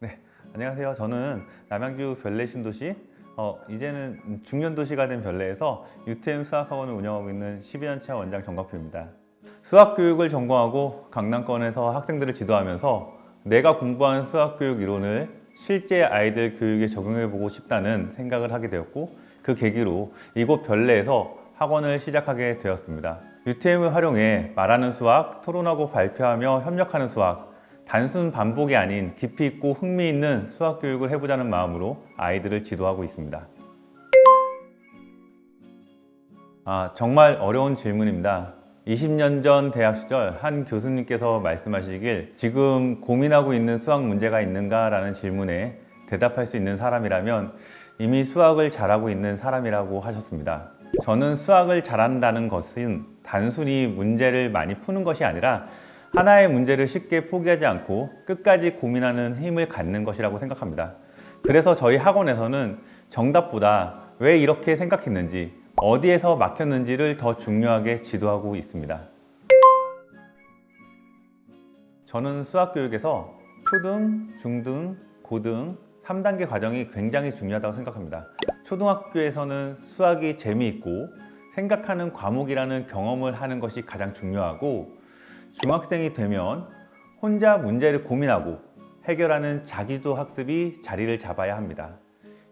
네, 안녕하세요. 저는 남양주 별내 신도시, 이제는 중년도시가 된 별내에서 UTM 수학학원을 운영하고 있는 12년차 원장 정광표입니다. 수학교육을 전공하고 강남권에서 학생들을 지도하면서 내가 공부한 수학교육 이론을 실제 아이들 교육에 적용해보고 싶다는 생각을 하게 되었고, 그 계기로 이곳 별내에서 학원을 시작하게 되었습니다. UTM을 활용해 말하는 수학, 토론하고 발표하며 협력하는 수학, 단순 반복이 아닌 깊이 있고 흥미있는 수학 교육을 해보자는 마음으로 아이들을 지도하고 있습니다. 정말 어려운 질문입니다. 20년 전 대학 시절 한 교수님께서 말씀하시길 지금 고민하고 있는 수학 문제가 있는가? 라는 질문에 대답할 수 있는 사람이라면 이미 수학을 잘하고 있는 사람이라고 하셨습니다. 저는 수학을 잘한다는 것은 단순히 문제를 많이 푸는 것이 아니라 하나의 문제를 쉽게 포기하지 않고 끝까지 고민하는 힘을 갖는 것이라고 생각합니다. 그래서 저희 학원에서는 정답보다 왜 이렇게 생각했는지, 어디에서 막혔는지를 더 중요하게 지도하고 있습니다. 저는 수학교육에서 초등, 중등, 고등 3단계 과정이 굉장히 중요하다고 생각합니다. 초등학교에서는 수학이 재미있고 생각하는 과목이라는 경험을 하는 것이 가장 중요하고, 중학생이 되면 혼자 문제를 고민하고 해결하는 자기주도 학습이 자리를 잡아야 합니다.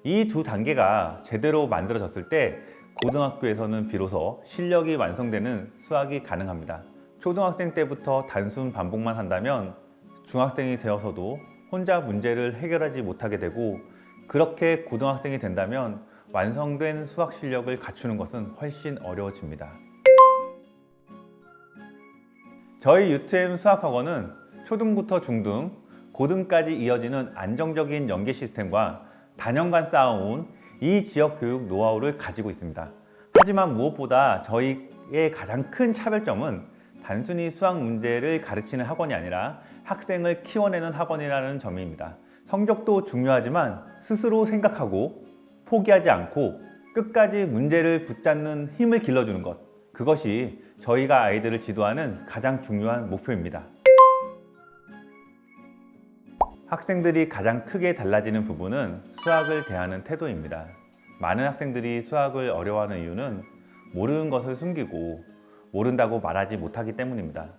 이 두 단계가 제대로 만들어졌을 때 고등학교에서는 비로소 실력이 완성되는 수학이 가능합니다. 초등학생 때부터 단순 반복만 한다면 중학생이 되어서도 혼자 문제를 해결하지 못하게 되고, 그렇게 고등학생이 된다면 완성된 수학 실력을 갖추는 것은 훨씬 어려워집니다. 저희 UTM 수학학원은 초등부터 중등, 고등까지 이어지는 안정적인 연계 시스템과 다년간 쌓아온 이 지역 교육 노하우를 가지고 있습니다. 하지만 무엇보다 저희의 가장 큰 차별점은 단순히 수학 문제를 가르치는 학원이 아니라 학생을 키워내는 학원이라는 점입니다. 성적도 중요하지만 스스로 생각하고 포기하지 않고 끝까지 문제를 붙잡는 힘을 길러주는 것, 그것이 저희가 아이들을 지도하는 가장 중요한 목표입니다. 학생들이 가장 크게 달라지는 부분은 수학을 대하는 태도입니다. 많은 학생들이 수학을 어려워하는 이유는 모르는 것을 숨기고 모른다고 말하지 못하기 때문입니다.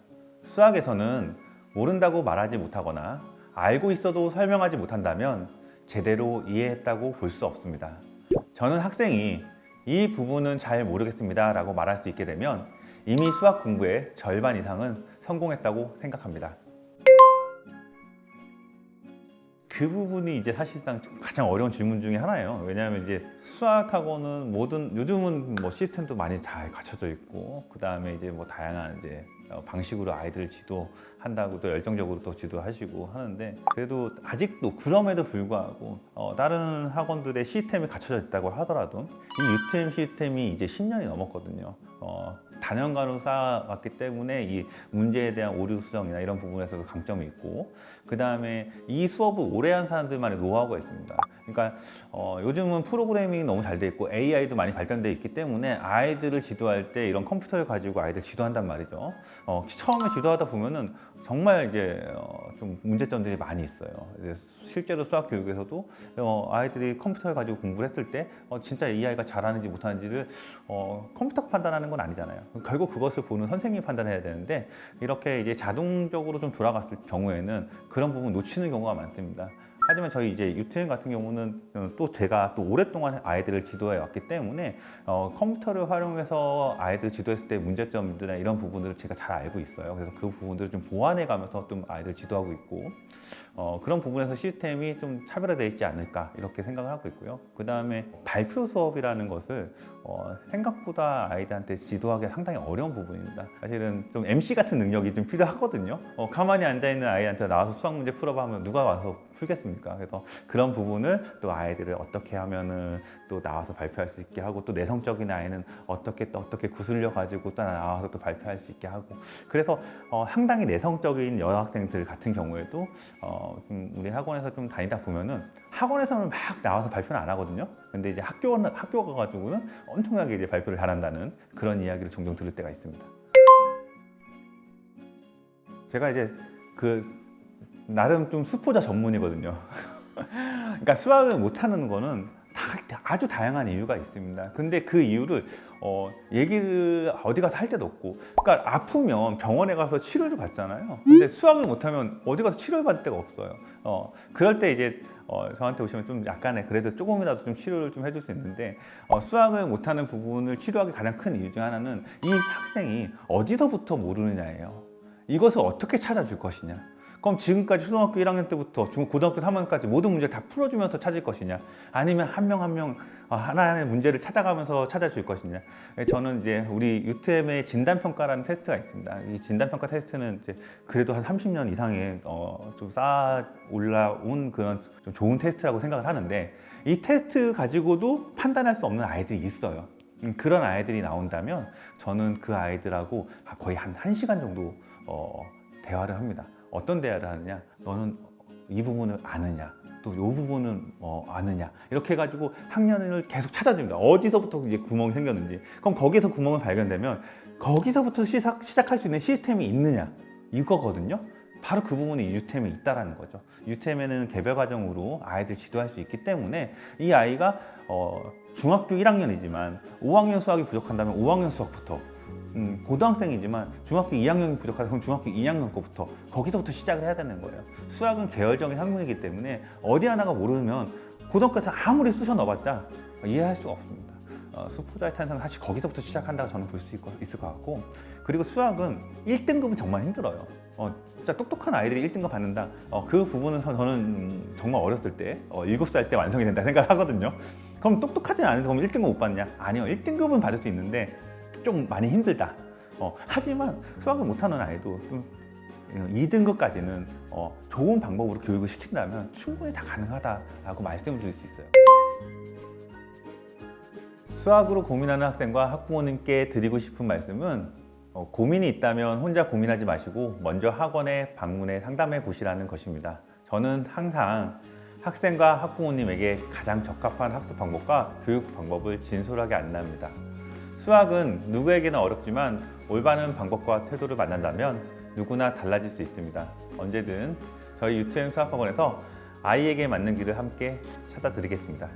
수학에서는 모른다고 말하지 못하거나 알고 있어도 설명하지 못한다면 제대로 이해했다고 볼 수 없습니다. 저는 학생이 이 부분은 잘 모르겠습니다 라고 말할 수 있게 되면 이미 수학 공부의 절반 이상은 성공했다고 생각합니다. 그 부분이 이제 사실상 가장 어려운 질문 중에 하나예요. 왜냐하면 이제 수학학원은 요즘은 뭐 시스템도 많이 잘 갖춰져 있고, 그 다음에 이제 뭐 다양한 이제 방식으로 아이들을 지도한다고 또 열정적으로 또 지도하시고 하는데, 그래도 아직도 그럼에도 불구하고 다른 학원들의 시스템이 갖춰져 있다고 하더라도 이 UTM 시스템이 이제 10년이 넘었거든요. 다년간으로 쌓아왔기 때문에 이 문제에 대한 오류 수정이나 이런 부분에서도 강점이 있고, 그 다음에 이 수업을 오래 한 사람들만의 노하우가 있습니다. 그러니까 요즘은 프로그래밍이 너무 잘 돼 있고 AI도 많이 발전돼 있기 때문에 아이들을 지도할 때 이런 컴퓨터를 가지고 아이들 지도한단 말이죠. 처음에 지도하다 보면은 정말 이제 좀 문제점들이 많이 있어요. 이제 실제로 수학 교육에서도 아이들이 컴퓨터를 가지고 공부를 했을 때 진짜 이 아이가 잘하는지 못하는지를 컴퓨터가 판단하는 건 아니잖아요. 결국 그것을 보는 선생님이 판단해야 되는데, 이렇게 이제 자동적으로 좀 돌아갔을 경우에는 그런 부분 놓치는 경우가 많습니다. 하지만 저희 이제 UTM 같은 경우는 또 제가 또 오랫동안 아이들을 지도해 왔기 때문에 컴퓨터를 활용해서 아이들 지도했을 때 문제점들이나 이런 부분들을 제가 잘 알고 있어요. 그래서 그 부분들을 좀 보완해 가면서 좀 아이들 지도하고 있고, 그런 부분에서 시스템이 좀 차별화되어 있지 않을까 이렇게 생각을 하고 있고요. 그 다음에 발표 수업이라는 것을 생각보다 아이들한테 지도하기 상당히 어려운 부분입니다. 사실은 좀 MC 같은 능력이 좀 필요하거든요. 가만히 앉아있는 아이한테 나와서 수학 문제 풀어봐 하면 누가 와서 풀겠습니까? 그래서 그런 부분을 또 아이들을 어떻게 하면은 또 나와서 발표할 수 있게 하고, 또 내성적인 아이는 어떻게 구슬려 가지고 또 나와서 또 발표할 수 있게 하고, 그래서 상당히 내성적인 여학생들 같은 경우에도 우리 학원에서 좀 다니다 보면은 학원에서는 막 나와서 발표는 안 하거든요. 근데 이제 학교 가가지고는 엄청나게 이제 발표를 잘한다는 그런 이야기를 종종 들을 때가 있습니다. 제가 이제 그 나름 좀 수포자 전문이거든요. 그러니까 수학을 못하는 거는 아주 다양한 이유가 있습니다. 근데 그 이유를 얘기를 어디 가서 할 데도 없고, 그러니까 아프면 병원에 가서 치료를 받잖아요. 근데 수학을 못하면 어디 가서 치료를 받을 데가 없어요. 그럴 때 이제 저한테 오시면 좀 약간의 그래도 조금이라도 좀 치료를 좀 해줄 수 있는데, 수학을 못하는 부분을 치료하기 가장 큰 이유 중 하나는 이 학생이 어디서부터 모르느냐예요. 이것을 어떻게 찾아줄 것이냐. 그럼 지금까지 초등학교 1학년 때부터 고등학교 3학년까지 모든 문제를 다 풀어주면서 찾을 것이냐, 아니면 한 명 한 명 하나하나의 문제를 찾아가면서 찾아줄 것이냐. 저는 이제 우리 UTM의 진단평가라는 테스트가 있습니다. 이 진단평가 테스트는 이제 그래도 한 30년 이상의 좀 쌓아 올라온 그런 좀 좋은 테스트라고 생각을 하는데, 이 테스트 가지고도 판단할 수 없는 아이들이 있어요. 그런 아이들이 나온다면 저는 그 아이들하고 거의 한 1시간 정도 대화를 합니다. 어떤 대화를 하느냐, 너는 이 부분을 아느냐, 또 이 부분은 아느냐, 이렇게 해가지고 학년을 계속 찾아줍니다. 어디서부터 이제 구멍이 생겼는지. 그럼 거기서 구멍을 발견되면 거기서부터 시작할 수 있는 시스템이 있느냐, 이거거든요. 바로 그 부분이 UTM에 있다라는 거죠. UTM에는 개별 과정으로 아이들 지도할 수 있기 때문에 이 아이가 중학교 1학년이지만 5학년 수학이 부족한다면 5학년 수학부터, 고등학생이지만 중학교 2학년이 부족하다 그럼 중학교 2학년 거부터, 거기서부터 시작을 해야 되는 거예요. 수학은 계열적인 학문이기 때문에 어디 하나가 모르면 고등학교에서 아무리 쑤셔 넣어봤자 이해할 수가 없습니다. 수포자의 탄생은 사실 거기서부터 시작한다고 저는 볼 수 있을 것 같고, 그리고 수학은 1등급은 정말 힘들어요. 진짜 똑똑한 아이들이 1등급 받는다. 그 부분은 저는 정말 어렸을 때 7살 때 완성이 된다 생각을 하거든요. 그럼 똑똑하지 않은데 그럼 1등급 못 받냐? 아니요, 1등급은 받을 수 있는데 좀 많이 힘들다. 하지만 수학을 못하는 아이도 좀 2등급까지는 좋은 방법으로 교육을 시킨다면 충분히 다 가능하다라고 말씀을 드릴 수 있어요. 수학으로 고민하는 학생과 학부모님께 드리고 싶은 말씀은, 고민이 있다면 혼자 고민하지 마시고 먼저 학원에 방문해 상담해 보시라는 것입니다. 저는 항상 학생과 학부모님에게 가장 적합한 학습 방법과 교육 방법을 진솔하게 안내합니다. 수학은 누구에게나 어렵지만 올바른 방법과 태도를 만난다면 누구나 달라질 수 있습니다. 언제든 저희 UTM 수학학원에서 아이에게 맞는 길을 함께 찾아드리겠습니다.